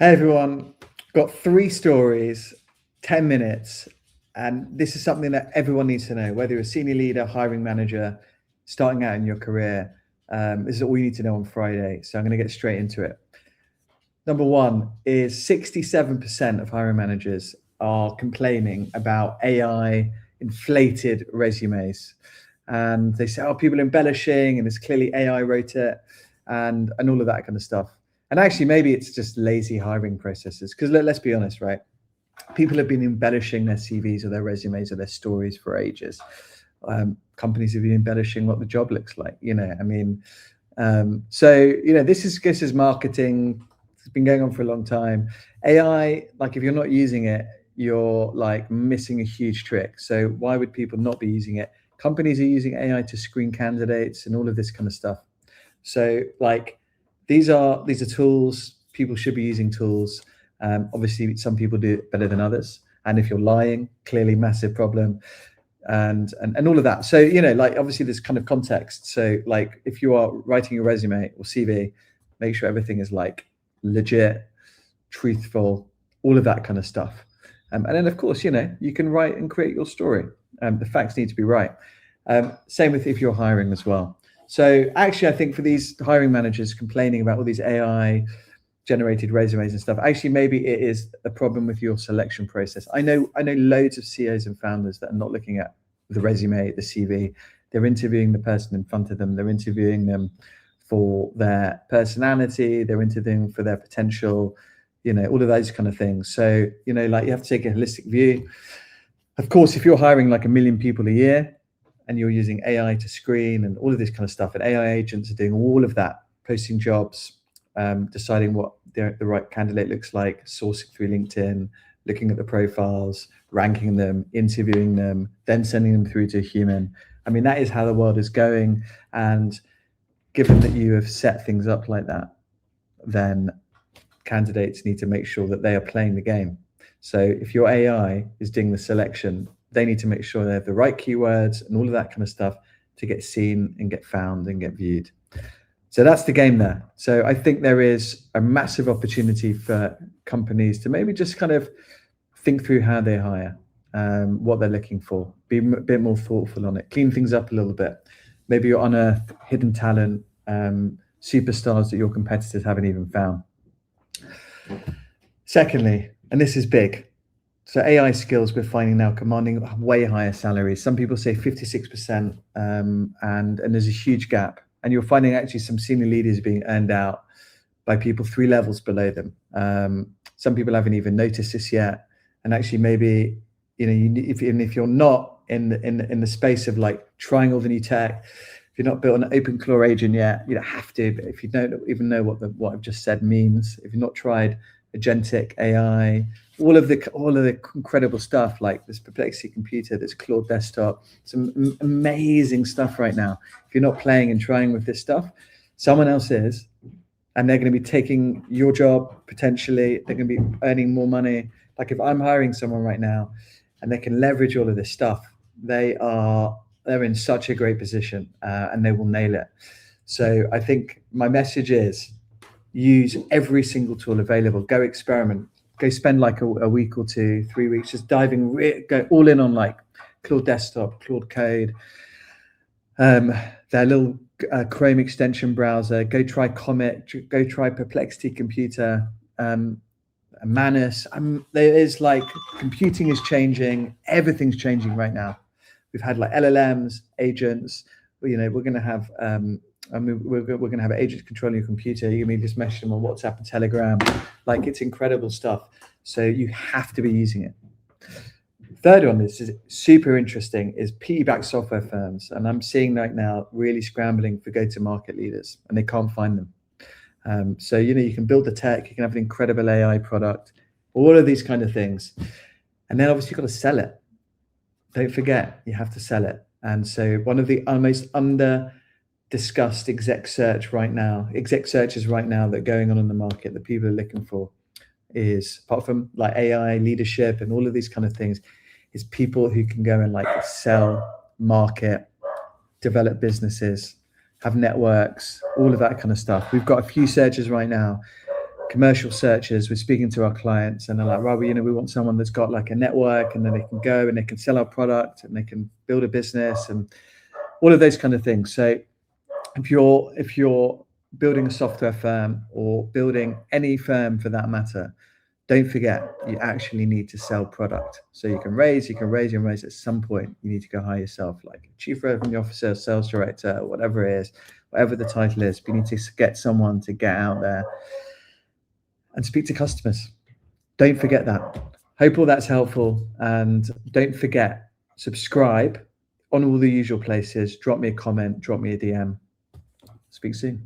Hey everyone, got 3 stories, 10 minutes, and this is something that everyone needs to know, whether you're a senior leader, hiring manager, starting out in your career. This is all you need to know on Friday, so I'm going to get straight into it. Number one is 67% of hiring managers are complaining about AI inflated resumes. And they say, oh, people are embellishing, and it's clearly AI wrote it, and all of that kind of stuff. And actually, maybe it's just lazy hiring processes. Because let's be honest, right? People have been embellishing their CVs or their resumes or their stories for ages. Companies have been embellishing what the job looks like. This is marketing. It's been going on for a long time. AI, like if you're not using it, you're like missing a huge trick. So why would people not be using it? Companies are using AI to screen candidates and all of this kind of stuff. So like these are tools. People should be using tools. Obviously, some people do it better than others. And if you're lying, clearly massive problem. And all of that. So, obviously there's kind of context. So like if you are writing a resume or CV, make sure everything is like legit, truthful, all of that kind of stuff. And then of course, you can write and create your story. The facts need to be right. Same with if you're hiring as well. So actually, I think for these hiring managers complaining about all these AI generated resumes and stuff, actually, maybe it is a problem with your selection process. I know loads of CEOs and founders that are not looking at the resume, the CV. They're interviewing the person in front of them. They're interviewing them for their personality. They're interviewing for their potential, all of those kind of things. So, you have to take a holistic view. Of course, if you're hiring like 1 million people a year and you're using AI to screen and all of this kind of stuff, and AI agents are doing all of that, posting jobs, deciding what the right candidate looks like, sourcing through LinkedIn, looking at the profiles, ranking them, interviewing them, then sending them through to a human. I mean, that is how the world is going. And given that you have set things up like that, then candidates need to make sure that they are playing the game. So if your AI is doing the selection, they need to make sure they have the right keywords and all of that kind of stuff to get seen and get found and get viewed. So that's the game there. So I think there is a massive opportunity for companies to maybe just kind of think through how they hire, what they're looking for, be a bit more thoughtful on it, clean things up a little bit. Maybe you unearth hidden talent, superstars that your competitors haven't even found. Secondly, and this is big, so AI skills we're finding now commanding way higher salaries. Some people say 56%, and there's a huge gap. And you're finding actually some senior leaders being earned out by people 3 levels below them. Some people haven't even noticed this yet. And actually, maybe if you're not in the space of like trying all the new tech, if you're not built an open core agent yet, you don't have to. But if you don't even know what I've just said means, if you've not tried agentic AI, all of the incredible stuff like this Perplexity computer, this Claude desktop, some amazing stuff right now. If you're not playing and trying with this stuff, someone else is, and they're going to be taking your job potentially. They're going to be earning more money. Like if I'm hiring someone right now, and they can leverage all of this stuff, they're in such a great position, and they will nail it. So I think my message is use every single tool available. Go experiment. Go spend like a week or 2, 3 weeks just diving, go all in on like Claude Desktop, Claude Code, their little Chrome extension browser. Go try Comet. Go try Perplexity computer, Manus. There is like computing is changing. Everything's changing right now. We've had like LLMs, agents. We're going to have. We're going to have agents controlling your computer. You can just message them on WhatsApp and Telegram. Like it's incredible stuff. So you have to be using it. Third one, this is super interesting, is PE-backed software firms. And I'm seeing right now really scrambling for go-to-market leaders, and they can't find them. So, you can build the tech, you can have an incredible AI product, all of these kind of things. And then obviously you've got to sell it. Don't forget, you have to sell it. And so one of the most discussed exec searches right now that are going on in the market that people are looking for is, apart from like AI leadership and all of these kind of things, is people who can go and like sell, market, develop businesses, have networks, all of that kind of stuff. We've got a few searches right now commercial searches, we're speaking to our clients and they're like, right, well, we want someone that's got like a network, and then they can go and they can sell our product and they can build a business and all of those kind of things. So if you're building a software firm or building any firm for that matter, don't forget you actually need to sell product. So you can raise. At some point you need to go hire yourself, like chief revenue officer, sales director, whatever it is, whatever the title is. But you need to get someone to get out there and speak to customers. Don't forget that. Hope all that's helpful, and don't forget, subscribe on all the usual places. Drop me a comment, drop me a DM. Speak soon.